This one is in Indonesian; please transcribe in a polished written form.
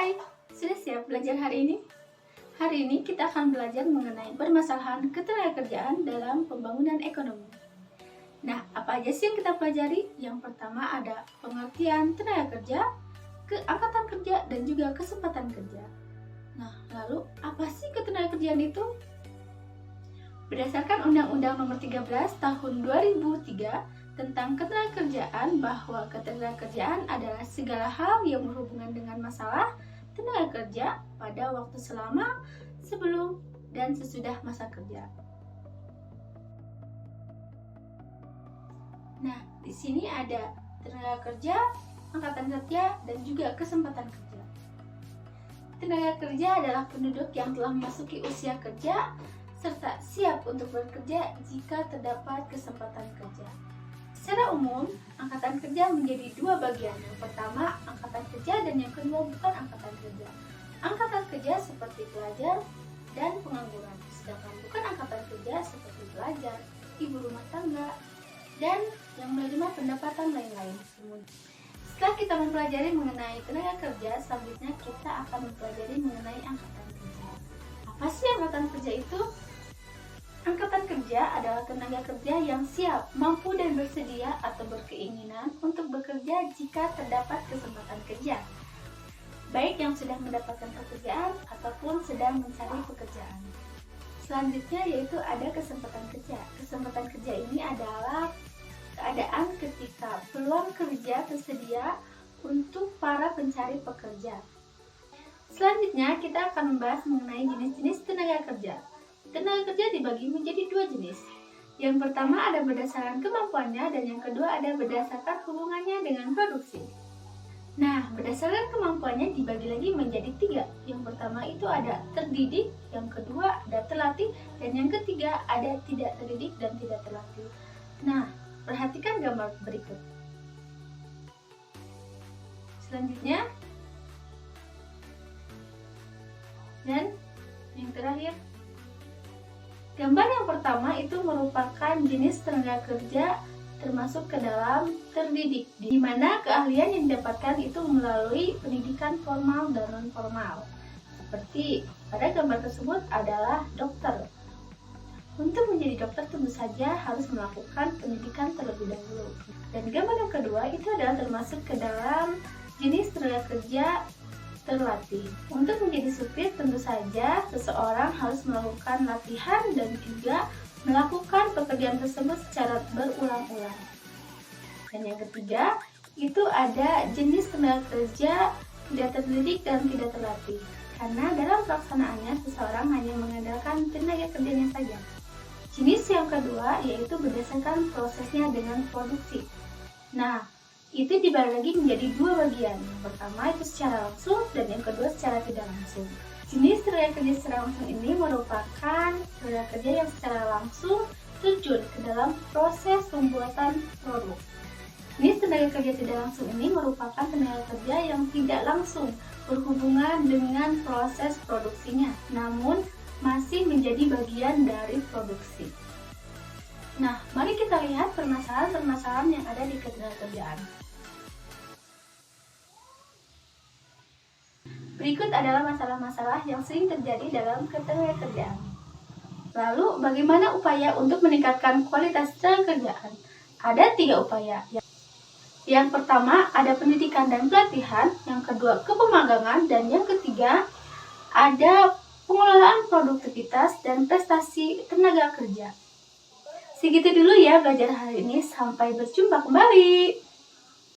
Hai, sudah siap belajar hari ini? Hari ini kita akan belajar mengenai permasalahan ketenagakerjaan dalam pembangunan ekonomi. Nah, apa aja sih yang kita pelajari? Yang pertama ada pengertian tenaga kerja, angkatan kerja, dan juga kesempatan kerja. Nah, lalu apa sih ketenagakerjaan itu? Berdasarkan Undang-Undang Nomor 13 Tahun 2003 tentang ketenagakerjaan, bahwa ketenagakerjaan adalah segala hal yang berhubungan dengan masalah tenaga kerja pada waktu selama, sebelum, dan sesudah masa kerja. Nah, di sini ada tenaga kerja, angkatan kerja, dan juga kesempatan kerja. Tenaga kerja adalah penduduk yang telah memasuki usia kerja serta siap untuk bekerja jika terdapat kesempatan kerja. Secara umum, angkatan kerja menjadi dua bagian. Yang pertama, angkatan kerja, dan yang kedua bukan angkatan kerja. Angkatan kerja seperti pelajar dan pengangguran, sedangkan bukan angkatan kerja seperti pelajar, ibu rumah tangga, dan yang menerima pendapatan lain-lain. Setelah kita mempelajari mengenai tenaga kerja, selanjutnya kita akan mempelajari mengenai angkatan kerja. Apa sih angkatan kerja itu? Angkatan kerja adalah tenaga kerja yang siap, mampu, dan bersedia atau berkeinginan untuk bekerja jika terdapat kesempatan kerja, baik yang sudah mendapatkan pekerjaan ataupun sedang mencari pekerjaan. Selanjutnya yaitu ada kesempatan kerja. Kesempatan kerja ini adalah keadaan ketika peluang kerja tersedia untuk para pencari pekerja. Selanjutnya kita akan membahas mengenai jenis-jenis tenaga kerja. Tenaga kerja dibagi menjadi dua jenis. Yang pertama ada berdasarkan kemampuannya, dan yang kedua ada berdasarkan hubungannya dengan produksi. Nah, berdasarkan kemampuannya dibagi lagi menjadi tiga. Yang pertama itu ada terdidik, yang kedua ada terlatih, dan yang ketiga ada tidak terdidik dan tidak terlatih. Nah, perhatikan gambar berikut. Selanjutnya, dan yang terakhir. Gambar yang pertama itu merupakan jenis tenaga kerja termasuk ke dalam terdidik, di mana keahlian yang didapatkan itu melalui pendidikan formal dan non-formal. Seperti pada gambar tersebut adalah dokter. Untuk menjadi dokter tentu saja harus melakukan pendidikan terlebih dahulu. Dan gambar yang kedua itu adalah termasuk ke dalam jenis tenaga kerja terlatih. Untuk menjadi supir tentu saja seseorang harus melakukan latihan dan juga melakukan pekerjaan tersebut secara berulang-ulang. Dan yang ketiga itu ada jenis tenaga kerja tidak terdidik dan tidak terlatih, karena dalam pelaksanaannya seseorang hanya mengandalkan tenaga kerjanya saja. Jenis yang kedua yaitu berdasarkan prosesnya dengan produksi. Nah, itu dibagi lagi menjadi dua bagian. Yang pertama itu secara langsung, dan yang kedua secara tidak langsung. Jenis tenaga kerja secara langsung ini merupakan tenaga kerja yang secara langsung terjun ke dalam proses pembuatan produk. Jenis tenaga kerja tidak langsung ini merupakan tenaga kerja yang tidak langsung berhubungan dengan proses produksinya, namun masih menjadi bagian dari produksi. Nah, mari kita lihat permasalahan-permasalahan yang ada di ketenagakerjaan. Berikut adalah masalah-masalah yang sering terjadi dalam ketenagakerjaan. Lalu, bagaimana upaya untuk meningkatkan kualitas ketenagakerjaan? Ada 3 upaya. Yang pertama, ada pendidikan dan pelatihan. Yang kedua, kepemagangan. Dan yang ketiga, ada pengelolaan produktivitas dan prestasi tenaga kerja. Segitu dulu ya belajar hari ini, sampai berjumpa kembali.